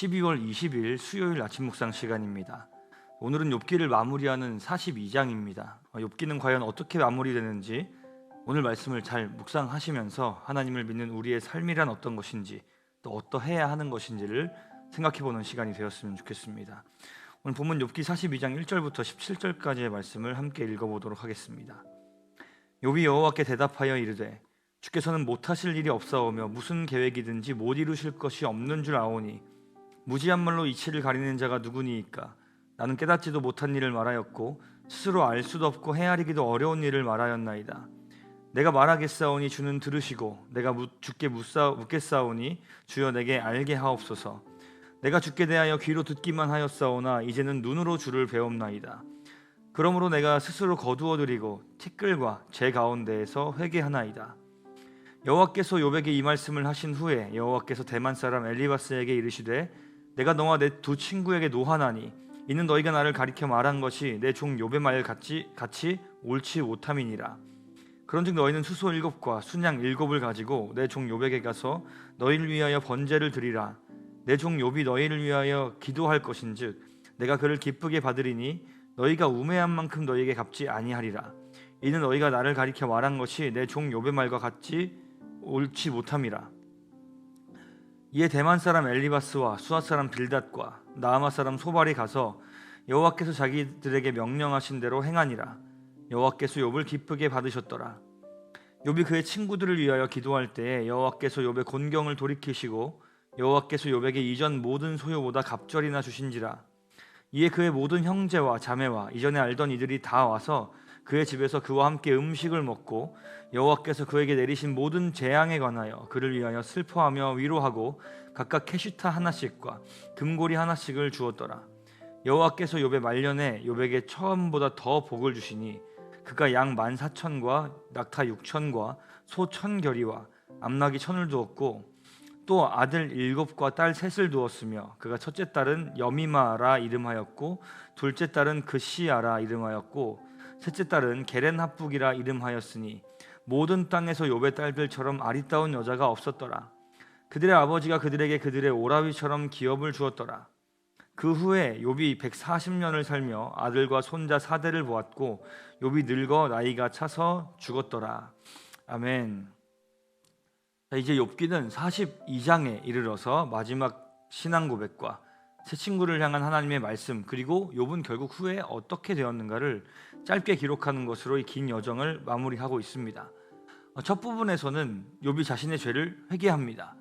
12월 20일 수요일 아침 묵상 시간입니다. 오늘은 욥기를 마무리하는 42장입니다. 욥기는 과연 어떻게 마무리되는지 오늘 말씀을 잘 묵상하시면서 하나님을 믿는 우리의 삶이란 어떤 것인지 또 어떠해야 하는 것인지를 생각해보는 시간이 되었으면 좋겠습니다. 오늘 본문 욥기 42장 1절부터 17절까지의 말씀을 함께 읽어보도록 하겠습니다. 욥이 여호와께 대답하여 이르되 주께서는 못하실 일이 없사오며 무슨 계획이든지 못 이루실 것이 없는 줄 아오니 무지한 말로 이치를 가리는 자가 누구니이까. 나는 깨닫지도 못한 일을 말하였고 스스로 알 수도 없고 헤아리기도 어려운 일을 말하였나이다. 내가 말하겠사오니 주는 들으시고 내가 주께 묻겠사오니 주여 내게 알게 하옵소서. 내가 주께 대하여 귀로 듣기만 하였사오나 이제는 눈으로 주를 배움나이다. 그러므로 내가 스스로 거두어드리고 티끌과 제 가운데에서 회개하나이다. 여호와께서 욥에게 이 말씀을 하신 후에 여호와께서 대만 사람 엘리바스에게 이르시되 내가 너와 내 두 친구에게 노하나니 이는 너희가 나를 가리켜 말한 것이 내 종 욥의 말 같이 옳지 못함이니라. 그런즉 너희는 수소 7과 순양 7을 가지고 내 종 욥에게 가서 너희를 위하여 번제를 드리라. 내 종 욥이 너희를 위하여 기도할 것인즉 내가 그를 기쁘게 받으리니 너희가 우매한 만큼 너희에게 갚지 아니하리라. 이는 너희가 나를 가리켜 말한 것이 내 종 욥의 말과 같이 옳지 못함이라. 이에 대만 사람 엘리바스와 수앗 사람 빌닷과 나아마 사람 소발이 가서 여호와께서 자기들에게 명령하신 대로 행하니라. 여호와께서 욥을 기쁘게 받으셨더라. 욥이 그의 친구들을 위하여 기도할 때에 여호와께서 욥의 곤경을 돌이키시고 여호와께서 욥에게 이전 모든 소유보다 갑절이나 주신지라. 이에 그의 모든 형제와 자매와 이전에 알던 이들이 다 와서 그의 집에서 그와 함께 음식을 먹고 여호와께서 그에게 내리신 모든 재앙에 관하여 그를 위하여 슬퍼하며 위로하고 각각 캐시타 하나씩과 금고리 하나씩을 주었더라. 여호와께서 욥의 말년에 욥에게 처음보다 더 복을 주시니 그가 양 14,000과 낙타 6,000과 소 1,000결이와 암나귀 1,000을 두었고 또 아들 7과 딸 3을 두었으며 그가 첫째 딸은 여미마라 이름하였고 둘째 딸은 그시아라 이름하였고 셋째 딸은 게렌합북이라 이름하였으니 모든 땅에서 욥의 딸들처럼 아리따운 여자가 없었더라. 그들의 아버지가 그들에게 그들의 오라비처럼 기업을 주었더라. 그 후에 욥이 140년을 살며 아들과 손자 4대를 보았고 욥이 늙어 나이가 차서 죽었더라. 아멘. 이제 욥기는 42장에 이르러서 마지막 신앙 고백과 새 친구를 향한 하나님의 말씀 그리고 욥은 결국 후에 어떻게 되었는가를 짧게 기록하는 것으로 이 긴 여정을 마무리하고 있습니다. 첫 부분에서는 욥이 자신의 죄를 회개합니다.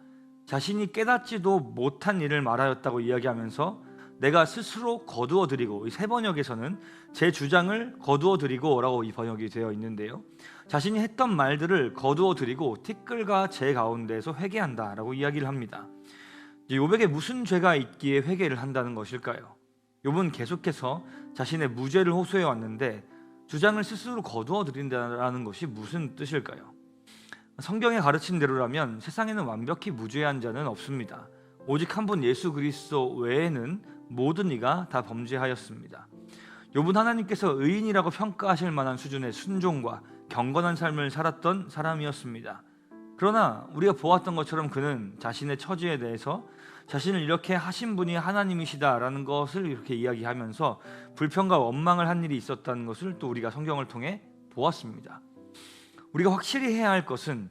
자신이 깨닫지도 못한 일을 말하였다고 이야기하면서 내가 스스로 거두어드리고, 이 세 번역에서는 제 주장을 거두어드리고 라고 이 번역이 되어 있는데요, 자신이 했던 말들을 거두어드리고 티끌과 제 가운데에서 회개한다 라고 이야기를 합니다. 욥에게 무슨 죄가 있기에 회개를 한다는 것일까요? 욥은 계속해서 자신의 무죄를 호소해 왔는데 주장을 스스로 거두어 드린다는 것이 무슨 뜻일까요? 성경의 가르친 대로라면 세상에는 완벽히 무죄한 자는 없습니다. 오직 한 분 예수 그리스도 외에는 모든 이가 다 범죄하였습니다. 욥은 하나님께서 의인이라고 평가하실 만한 수준의 순종과 경건한 삶을 살았던 사람이었습니다. 그러나 우리가 보았던 것처럼 그는 자신의 처지에 대해서 자신을 이렇게 하신 분이 하나님이시다라는 것을 이렇게 이야기하면서 불평과 원망을 한 일이 있었다는 것을 또 우리가 성경을 통해 보았습니다. 우리가 확실히 해야 할 것은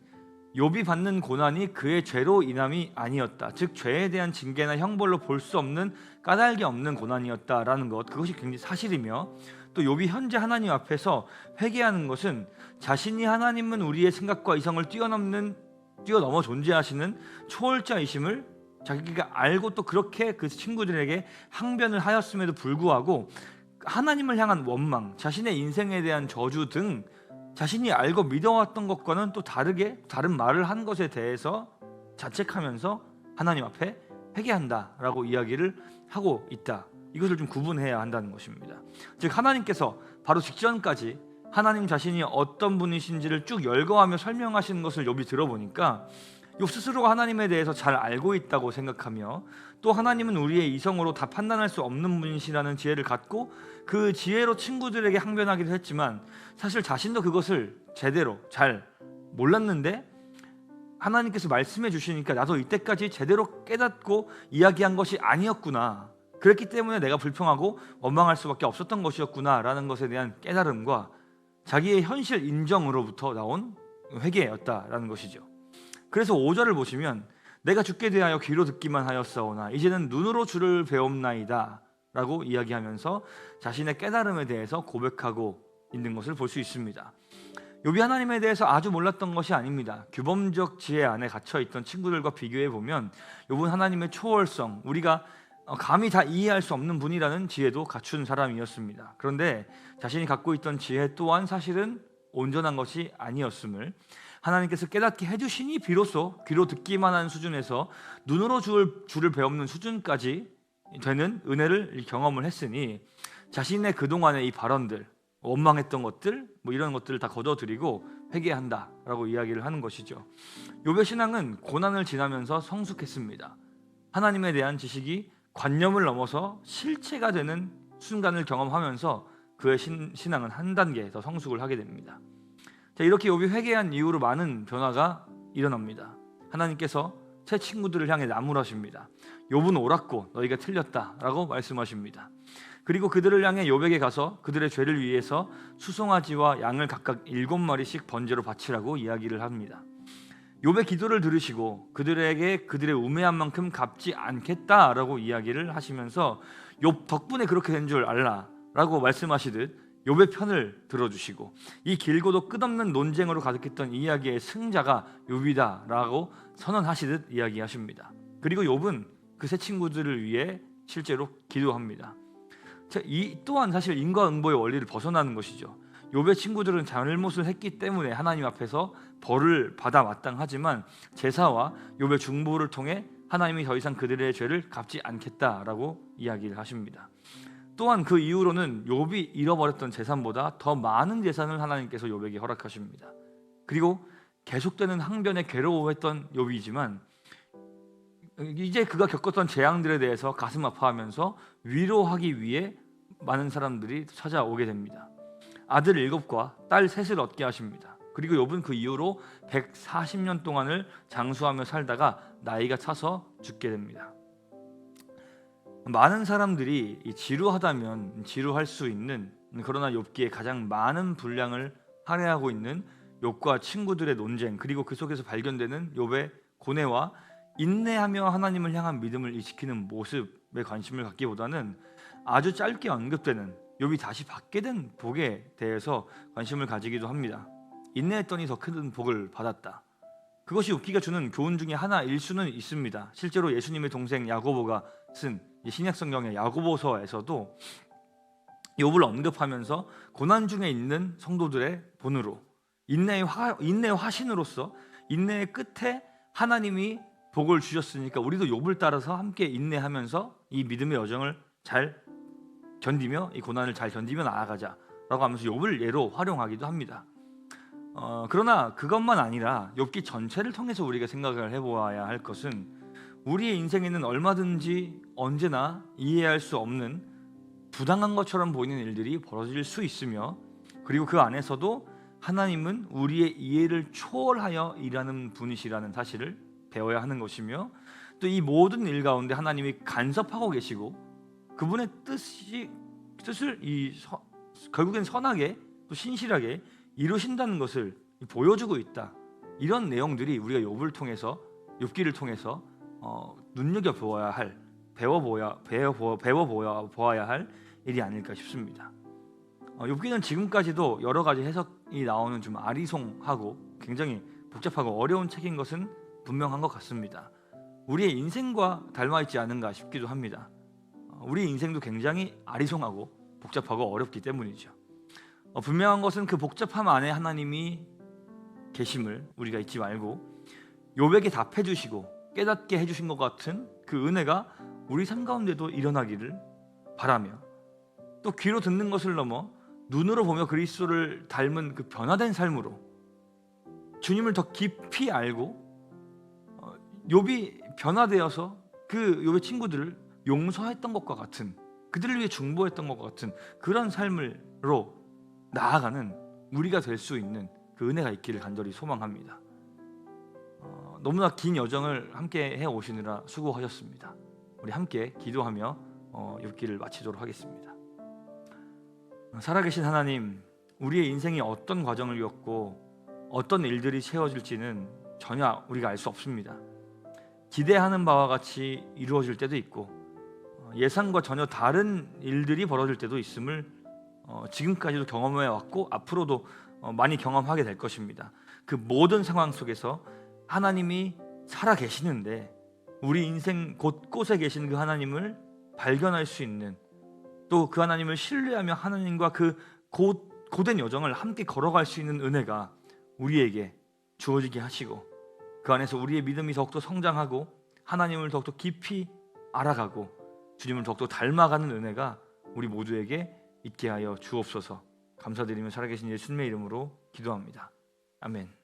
욥이 받는 고난이 그의 죄로 인함이 아니었다. 즉 죄에 대한 징계나 형벌로 볼 수 없는 까닭이 없는 고난이었다라는 것, 그것이 굉장히 사실이며, 또 욥이 현재 하나님 앞에서 회개하는 것은 자신이 하나님은 우리의 생각과 이성을 뛰어넘어 존재하시는 초월자이심을 자기가 알고 또 그렇게 그 친구들에게 항변을 하였음에도 불구하고 하나님을 향한 원망, 자신의 인생에 대한 저주 등 자신이 알고 믿어왔던 것과는 또 다른 말을 한 것에 대해서 자책하면서 하나님 앞에 회개한다라고 이야기를 하고 있다. 이것을 좀 구분해야 한다는 것입니다. 즉 하나님께서 바로 직전까지 하나님 자신이 어떤 분이신지를 쭉 열거하며 설명하시는 것을 욥이 들어보니까 욥 스스로가 하나님에 대해서 잘 알고 있다고 생각하며 또 하나님은 우리의 이성으로 다 판단할 수 없는 분이시라는 지혜를 갖고 그 지혜로 친구들에게 항변하기도 했지만 사실 자신도 그것을 제대로 잘 몰랐는데 하나님께서 말씀해 주시니까 나도 이때까지 제대로 깨닫고 이야기한 것이 아니었구나, 그랬기 때문에 내가 불평하고 원망할 수밖에 없었던 것이었구나 라는 것에 대한 깨달음과 자기의 현실 인정으로부터 나온 회개였다라는 것이죠. 그래서 5절을 보시면 내가 주께 대하여 귀로 듣기만 하였사오나 이제는 눈으로 주를 배움나이다 라고 이야기하면서 자신의 깨달음에 대해서 고백하고 있는 것을 볼 수 있습니다. 욥이 하나님에 대해서 아주 몰랐던 것이 아닙니다. 규범적 지혜 안에 갇혀있던 친구들과 비교해 보면 욥은 하나님의 초월성, 우리가 감히 다 이해할 수 없는 분이라는 지혜도 갖춘 사람이었습니다. 그런데 자신이 갖고 있던 지혜 또한 사실은 온전한 것이 아니었음을 하나님께서 깨닫게 해주시니 비로소 귀로 듣기만 한 수준에서 눈으로 주를 배우는 수준까지 되는 은혜를 경험을 했으니 자신의 그동안의 이 발언들, 원망했던 것들, 이런 것들을 다 거둬들이고 회개한다라고 이야기를 하는 것이죠. 욥의 신앙은 고난을 지나면서 성숙했습니다. 하나님에 대한 지식이 관념을 넘어서 실체가 되는 순간을 경험하면서 그의 신앙은 한 단계 더 성숙을 하게 됩니다. 자, 이렇게 욥이 회개한 이후로 많은 변화가 일어납니다. 하나님께서 새 친구들을 향해 나무라십니다. 욥은 옳았고 너희가 틀렸다라고 말씀하십니다. 그리고 그들을 향해 욥에게 가서 그들의 죄를 위해서 수송아지와 양을 각각 7마리씩 번제로 바치라고 이야기를 합니다. 욥의 기도를 들으시고 그들에게 그들의 우매한 만큼 갚지 않겠다라고 이야기를 하시면서 욥 덕분에 그렇게 된 줄 알라라고 말씀하시듯 욥의 편을 들어주시고 이 길고도 끝없는 논쟁으로 가득했던 이야기의 승자가 욥이다라고 선언하시듯 이야기하십니다. 그리고 욥은 그 새 친구들을 위해 실제로 기도합니다. 이 또한 사실 인과응보의 원리를 벗어나는 것이죠. 욥의 친구들은 잘못을 했기 때문에 하나님 앞에서 벌을 받아 마땅하지만 제사와 욥의 중보를 통해 하나님이 더 이상 그들의 죄를 갚지 않겠다라고 이야기를 하십니다. 또한 그 이후로는 욥이 잃어버렸던 재산보다 더 많은 재산을 하나님께서 욥에게 허락하십니다. 그리고 계속되는 항변에 괴로워했던 욥이지만 이제 그가 겪었던 재앙들에 대해서 가슴 아파하면서 위로하기 위해 많은 사람들이 찾아오게 됩니다. 아들 7과 딸 3을 얻게 하십니다. 그리고 욥은 그 이후로 140년 동안을 장수하며 살다가 나이가 차서 죽게 됩니다. 많은 사람들이 지루하다면 지루할 수 있는, 그러나 욥기에 가장 많은 분량을 할애하고 있는 욥과 친구들의 논쟁, 그리고 그 속에서 발견되는 욥의 고뇌와 인내하며 하나님을 향한 믿음을 지키는 모습에 관심을 갖기보다는 아주 짧게 언급되는 욥이 다시 받게 된 복에 대해서 관심을 가지기도 합니다. 인내했더니 더 큰 복을 받았다. 그것이 욥기가 주는 교훈 중에 하나일 수는 있습니다. 실제로 예수님의 동생 야고보가 쓴 신약 성경의 야고보서에서도 욥을 언급하면서 고난 중에 있는 성도들의 본으로 인내의 화신으로서 인내의 끝에 하나님이 복을 주셨으니까 우리도 욥을 따라서 함께 인내하면서 이 믿음의 여정을 잘 견디며 이 고난을 잘 견디며 나아가자라고 하면서 욥을 예로 활용하기도 합니다. 그러나 그것만 아니라 욥기 전체를 통해서 우리가 생각을 해보아야 할 것은 우리의 인생에는 얼마든지 언제나 이해할 수 없는 부당한 것처럼 보이는 일들이 벌어질 수 있으며 그리고 그 안에서도 하나님은 우리의 이해를 초월하여 일하는 분이시라는 사실을 배워야 하는 것이며 또 이 모든 일 가운데 하나님이 간섭하고 계시고 그분의 뜻을 결국엔 선하게 또 신실하게 이루신다는 것을 보여주고 있다. 이런 내용들이 우리가 욥을 통해서 욥기를 통해서 눈여겨보아야 할 배워보아야 할 일이 아닐까 싶습니다. 욥기는 지금까지도 여러 가지 해석이 나오는 좀 아리송하고 굉장히 복잡하고 어려운 책인 것은 분명한 것 같습니다. 우리의 인생과 닮아있지 않은가 싶기도 합니다. 우리 인생도 굉장히 아리송하고 복잡하고 어렵기 때문이죠. 분명한 것은 그 복잡함 안에 하나님이 계심을 우리가 잊지 말고 욥에게 답해 주시고 깨닫게 해주신 것 같은 그 은혜가 우리 삶 가운데도 일어나기를 바라며 또 귀로 듣는 것을 넘어 눈으로 보며 그리스도를 닮은 그 변화된 삶으로 주님을 더 깊이 알고 욥이 변화되어서 그 욥의 친구들을 용서했던 것과 같은 그들을 위해 중보했던 것과 같은 그런 삶으로 나아가는 우리가 될 수 있는 그 은혜가 있기를 간절히 소망합니다. 너무나 긴 여정을 함께 해 오시느라 수고하셨습니다. 우리 함께 기도하며 욥기를 마치도록 하겠습니다. 살아계신 하나님, 우리의 인생이 어떤 과정을 겪고 어떤 일들이 채워질지는 전혀 우리가 알 수 없습니다. 기대하는 바와 같이 이루어질 때도 있고 예상과 전혀 다른 일들이 벌어질 때도 있음을 지금까지도 경험해 왔고 앞으로도 많이 경험하게 될 것입니다. 그 모든 상황 속에서 하나님이 살아 계시는데 우리 인생 곳곳에 계신 그 하나님을 발견할 수 있는, 또 그 하나님을 신뢰하며 하나님과 그 고된 여정을 함께 걸어갈 수 있는 은혜가 우리에게 주어지게 하시고 그 안에서 우리의 믿음이 더욱더 성장하고 하나님을 더욱더 깊이 알아가고 주님을 더욱더 닮아가는 은혜가 우리 모두에게 있게 하여 주옵소서. 감사드리며 살아계신 예수님의 이름으로 기도합니다. 아멘.